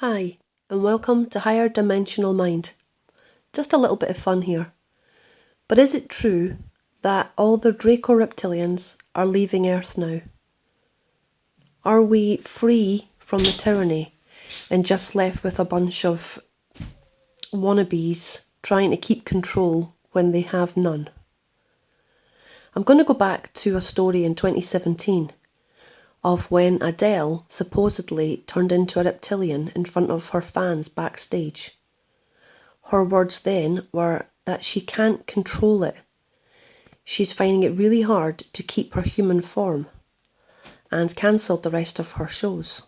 Hi, and welcome to Higher Dimensional Mind. Just a little bit of fun here. But is it true that all the Draco-reptilians are leaving Earth now? Are we free from the tyranny and just left with a bunch of wannabes trying to keep control when they have none? I'm going to go back to a story in 2017 of when Adele supposedly turned into a reptilian in front of her fans backstage. Her words then were that she can't control it. She's finding it really hard to keep her human form, and cancelled the rest of her shows.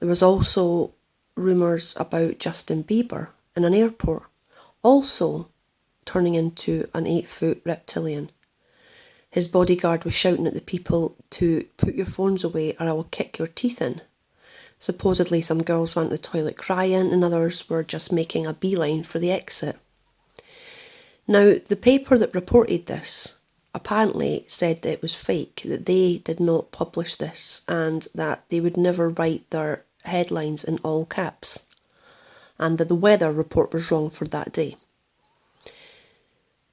There was also rumours about Justin Beber in an airport, also turning into an 8-foot reptilian. His bodyguard was shouting at the people to put your phones away or I will kick your teeth in. Supposedly some girls ran to the toilet crying and others were just making a beeline for the exit. Now, the paper that reported this apparently said that it was fake, that they did not publish this and that they would never write their headlines in all caps, and that the weather report was wrong for that day.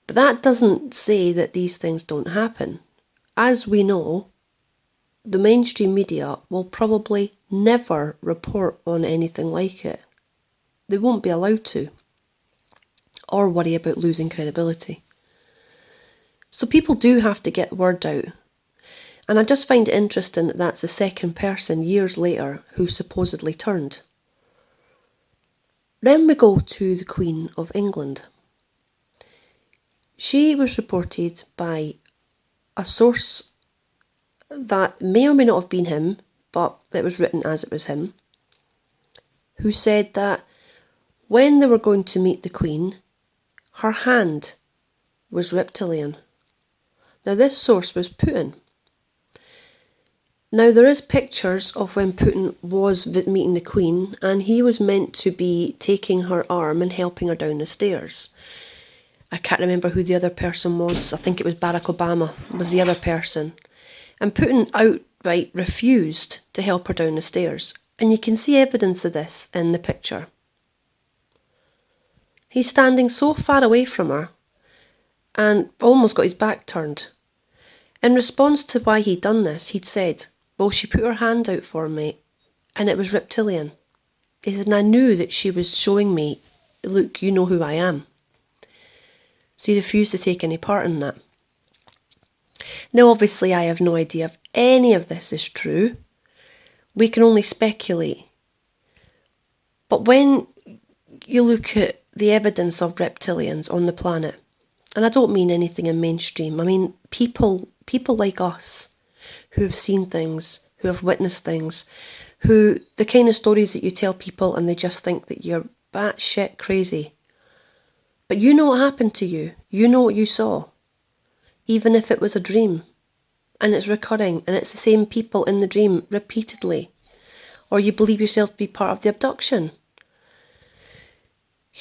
But that doesn't say that these things don't happen. As we know, the mainstream media will probably never report on anything like it. They won't be allowed to, or worry about losing credibility. So people do have to get the word out. And I just find it interesting that that's the second person years later who supposedly turned. Then we go to the Queen of England. She was reported by a source that may or may not have been him, but it was written as it was him, who said that when they were going to meet the Queen, her hand was reptilian. Now this source was Putin. Now there is pictures of when Putin was meeting the Queen and he was meant to be taking her arm and helping her down the stairs. I can't remember who the other person was. I think it was Barack Obama was the other person. And Putin outright refused to help her down the stairs. And you can see evidence of this in the picture. He's standing so far away from her and almost got his back turned. In response to why he'd done this, he'd said, well, she put her hand out for me and it was reptilian. He said, and I knew that she was showing me, look, you know who I am. So he refused to take any part in that. Now, obviously, I have no idea if any of this is true. We can only speculate. But when you look at the evidence of reptilians on the planet, and I don't mean anything in mainstream, I mean people like us who have seen things, who have witnessed things, who the kind of stories that you tell people and they just think that you're batshit crazy. But you know what happened to you. You know what you saw. Even if it was a dream. And it's recurring. And it's the same people in the dream repeatedly. Or you believe yourself to be part of the abduction.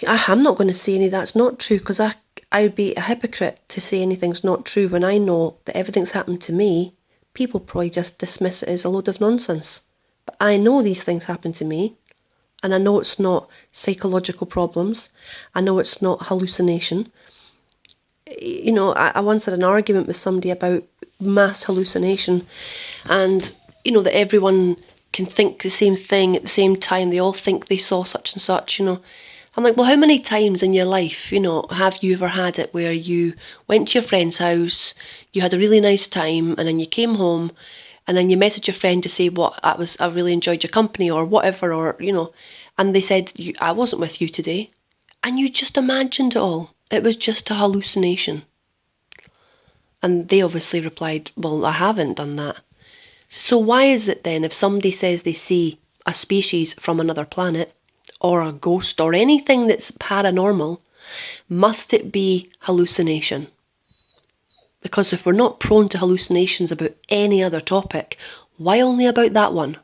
I'm not going to say any of that's not true. Because I would be a hypocrite to say anything's not true. When I know that everything's happened to me. People probably just dismiss it as a load of nonsense. But I know these things happen to me. And I know it's not psychological problems. I know it's not hallucination. You know, I once had an argument with somebody about mass hallucination and, you know, that everyone can think the same thing at the same time. They all think they saw such and such, you know. I'm like, well, how many times in your life, you know, have you ever had it where you went to your friend's house, you had a really nice time, and then you came home, and then you messaged your friend to say, I really enjoyed your company or whatever, or, you know, and they said, I wasn't with you today. And you just imagined it all. It was just a hallucination. And they obviously replied, well, I haven't done that. So why is it then if somebody says they see a species from another planet or a ghost or anything that's paranormal, must it be hallucination? Because if we're not prone to hallucinations about any other topic, why only about that one?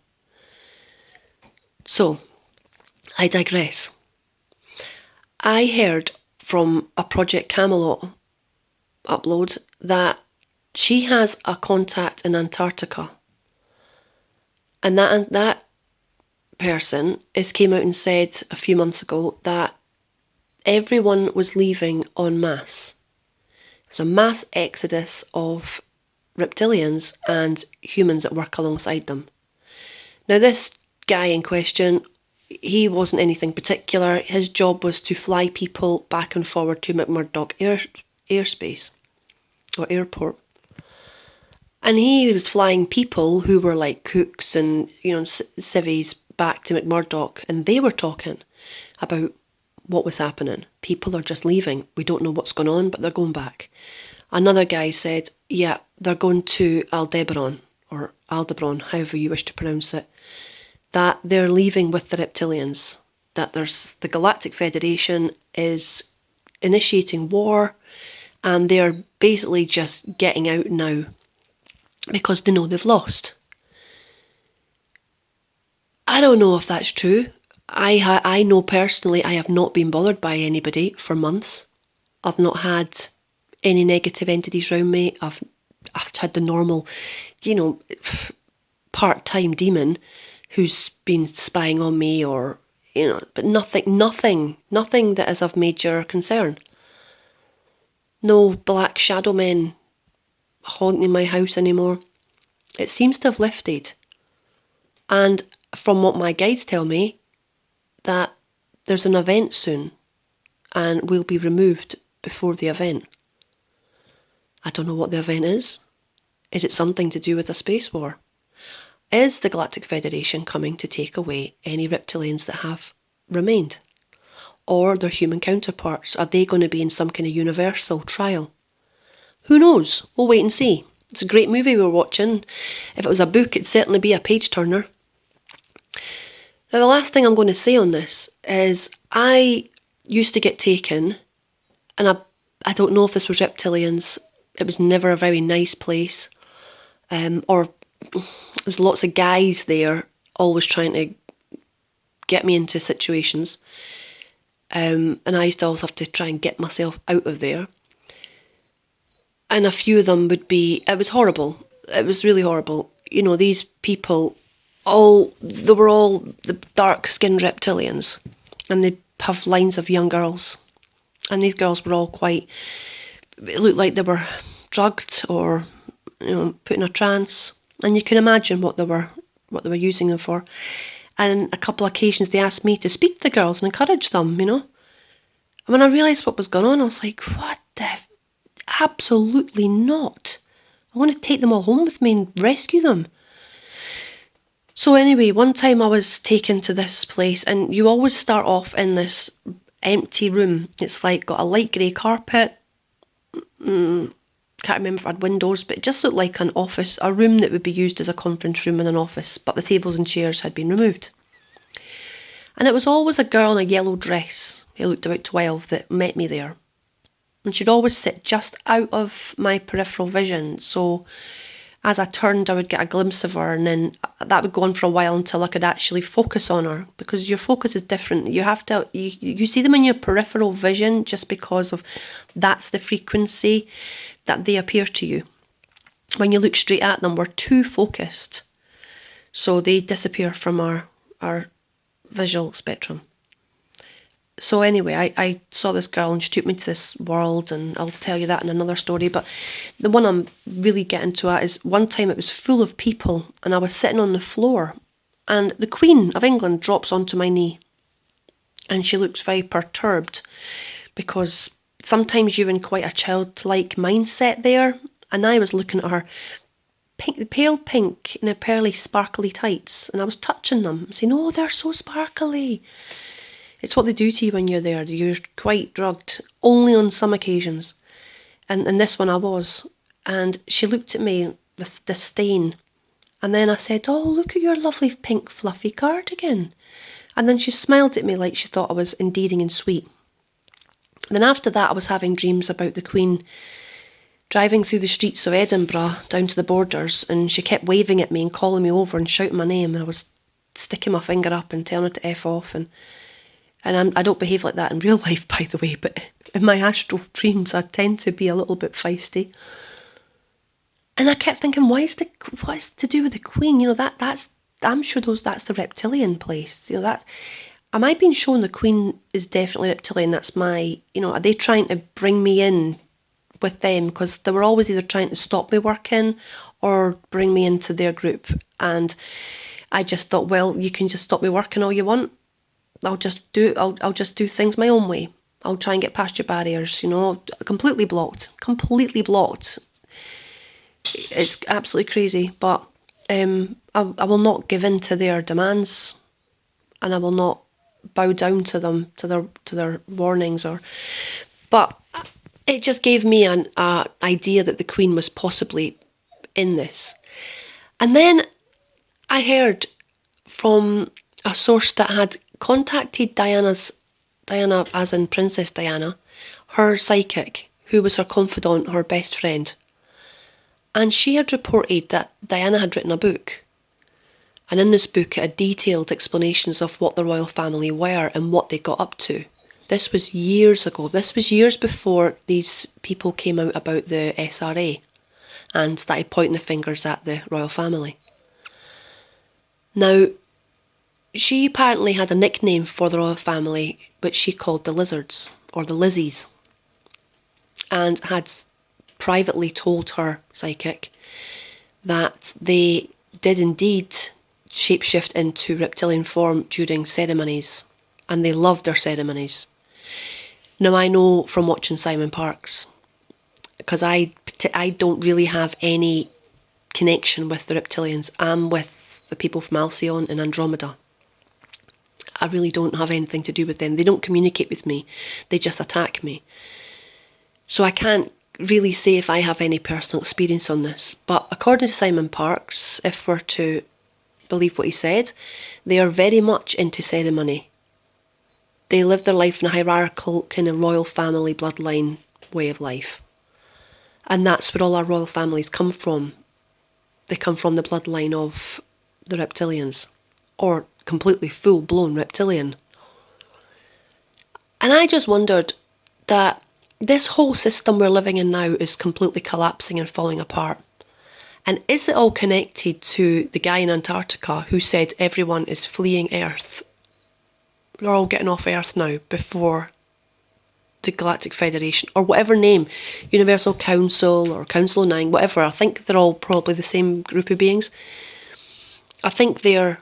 So, I digress. I heard from a Project Camelot upload that she has a contact in Antarctica. And that person has came out and said a few months ago that everyone was leaving en masse. There's a mass exodus of reptilians and humans that work alongside them. Now, this guy in question, he wasn't anything particular. His job was to fly people back and forward to McMurdoch airspace or airport. And he was flying people who were like cooks and, civvies back to McMurdoch, and they were talking about what was happening. People are just leaving. We don't know what's going on, but they're going back. Another guy said, yeah, they're going to Aldebaran, or Aldebaran, however you wish to pronounce it, that they're leaving with the reptilians, that there's the Galactic Federation is initiating war, and they're basically just getting out now because they know they've lost. I don't know if that's true. I know personally I have not been bothered by anybody for months. I've not had any negative entities around me. I've had the normal, part-time demon who's been spying on me, or, but nothing that is of major concern. No black shadow men haunting my house anymore. It seems to have lifted. And from what my guides tell me, that there's an event soon and we'll be removed before the event. I don't know what the event is. Is it something to do with a space war? Is the Galactic Federation coming to take away any reptilians that have remained? Or their human counterparts? Are they going to be in some kind of universal trial? Who knows? We'll wait and see. It's a great movie we're watching. If it was a book, it'd certainly be a page-turner. Now, the last thing I'm going to say on this is I used to get taken, and I don't know if this was reptilians. It was never a very nice place. Or there's lots of guys there always trying to get me into situations. And I used to always have to try and get myself out of there. And a few of them would be, it was horrible. It was really horrible. These people, they were all the dark-skinned reptilians. And they'd have lines of young girls. And these girls were all quite, it looked like they were drugged or, put in a trance. And you can imagine what they were using them for. And a couple of occasions they asked me to speak to the girls and encourage them, And when I realised what was going on, I was like, what the... Absolutely not. I want to take them all home with me and rescue them. So anyway, one time I was taken to this place, and you always start off in this empty room. It's like got a light grey carpet. Can't remember if it had windows, but it just looked like an office, a room that would be used as a conference room in an office, but the tables and chairs had been removed. And it was always a girl in a yellow dress, who looked about 12, that met me there. And she'd always sit just out of my peripheral vision. So as I turned, I would get a glimpse of her, and then that would go on for a while until I could actually focus on her, because your focus is different. You have to, you see them in your peripheral vision just because of that's the frequency that they appear to you. When you look straight at them, we're too focused. So they disappear from our visual spectrum. So anyway, I saw this girl and she took me to this world, and I'll tell you that in another story. But the one I'm really getting to at is one time it was full of people and I was sitting on the floor, and the Queen of England drops onto my knee, and she looks very perturbed because sometimes you're in quite a childlike mindset there, and I was looking at her pale pink in a pearly sparkly tights, and I was touching them saying, oh, they're so sparkly. It's what they do to you when you're there. You're quite drugged, only on some occasions. And this one I was. And she looked at me with disdain. And then I said, oh, look at your lovely pink fluffy cardigan. And then she smiled at me like she thought I was endearing and sweet. And then after that, I was having dreams about the Queen driving through the streets of Edinburgh down to the borders. And she kept waving at me and calling me over and shouting my name. And I was sticking my finger up and telling her to F off. And I don't behave like that in real life, by the way, but in my astral dreams, I tend to be a little bit feisty. And I kept thinking, what's to do with the Queen? That's I'm sure that's the reptilian place. You know, that, am I being shown the Queen is definitely reptilian? That's my, are they trying to bring me in with them? Because they were always either trying to stop me working or bring me into their group. And I just thought, well, you can just stop me working all you want. I'll just do things my own way. I'll try and get past your barriers, completely blocked. It's absolutely crazy, but I will not give in to their demands, and I will not bow down to them, to their warnings, but it just gave me an idea that the Queen was possibly in this. And then I heard from a source that had contacted Diana as in Princess Diana, her psychic, who was her confidant, her best friend. And she had reported that Diana had written a book. And in this book it had detailed explanations of what the royal family were and what they got up to. This was years ago. This was years before these people came out about the SRA and started pointing the fingers at the royal family. Now, she apparently had a nickname for the royal family, which she called the Lizards, or the Lizzies, and had privately told her psychic that they did indeed shapeshift into reptilian form during ceremonies, and they loved their ceremonies. Now, I know from watching Simon Parkes, because I don't really have any connection with the reptilians. I'm with the people from Alcyone and Andromeda. I really don't have anything to do with them. They don't communicate with me. They just attack me. So I can't really say if I have any personal experience on this. But according to Simon Parkes, if we're to believe what he said, they are very much into ceremony. They live their life in a hierarchical kind of royal family bloodline way of life. And that's where all our royal families come from. They come from the bloodline of the reptilians, or completely full-blown reptilian. And I just wondered that this whole system we're living in now is completely collapsing and falling apart. And is it all connected to the guy in Antarctica who said everyone is fleeing Earth? They're all getting off Earth now before the Galactic Federation, or whatever name, Universal Council or Council of Nine, whatever. I think they're all probably the same group of beings. I think they're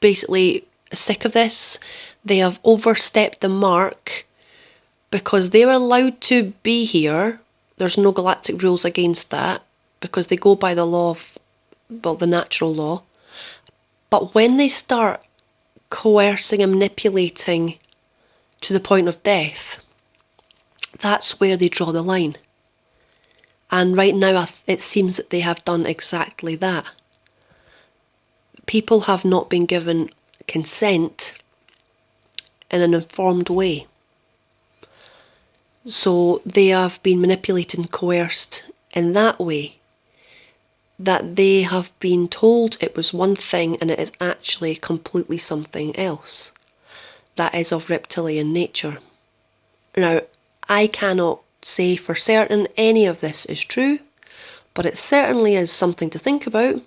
basically sick of this. They have overstepped the mark because they're allowed to be here. There's no galactic rules against that because they go by the law of, the natural law. But when they start coercing and manipulating to the point of death, that's where they draw the line. And right now it seems that they have done exactly that. People have not been given consent in an informed way. So they have been manipulated and coerced in that way, that they have been told it was one thing and it is actually completely something else that is of reptilian nature. Now, I cannot say for certain any of this is true, but it certainly is something to think about,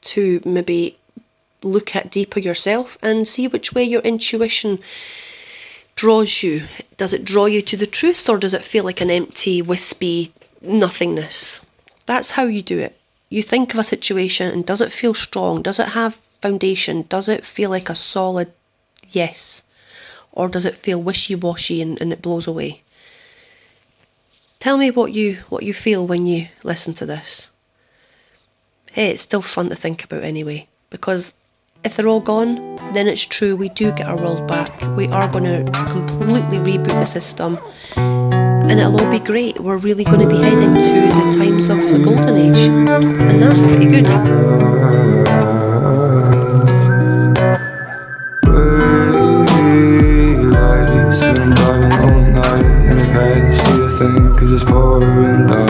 to maybe look at deeper yourself and see which way your intuition draws you. Does it draw you to the truth, or does it feel like an empty, wispy nothingness? That's how you do it. You think of a situation and does it feel strong? Does it have foundation? Does it feel like a solid yes? Or does it feel wishy-washy and it blows away? Tell me what you feel when you listen to this. Hey, it's still fun to think about anyway, because if they're all gone, then it's true, we do get our world back. We are going to completely reboot the system and it'll all be great. We're really going to be heading to the times of the golden age, and that's pretty good. I'm driving all night and I can't see a thing cause it's pouring down.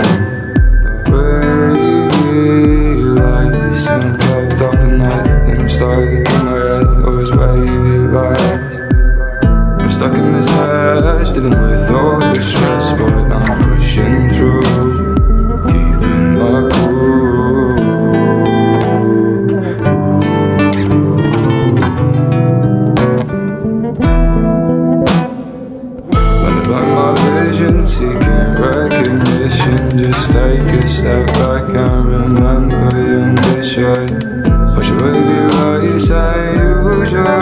Wavy lights and I'm plugged up at night and I'm stuck in my head, always wavy lights. I'm stuck in this hash, dealing with all the stress, but I'm pushing through, keeping my cool. can't remember your mission. But you wave you like you say you should.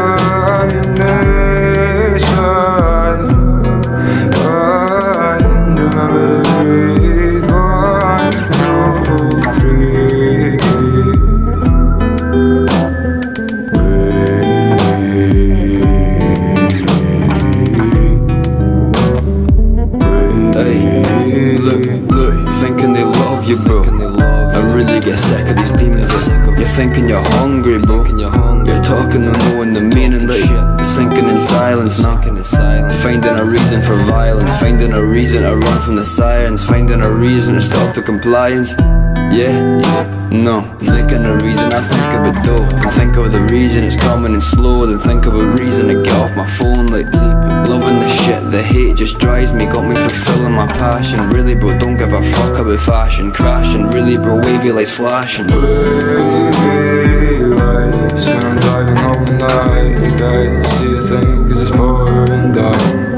Remember to breathe. 1, 2, 3. Hey, look, thinking they love you, bro. I really get sick of these demons. You're thinking you're hungry, bro. You're talking no knowing the meaning, like sinking in silence now. Finding a reason for violence, finding a reason to run from the sirens, finding a reason to stop the compliance. Yeah, no, thinking a reason, I think of it though. I think of the reason it's coming in slow, then think of a reason to get off my phone. Like, loving the shit, the hate just drives me, got me fulfilling my passion. Really bro, don't give a fuck about fashion. Crashing, really bro, wavy lights flashing. Wavy lights when I'm driving home at night. You guys see a thing cause it's pouring down.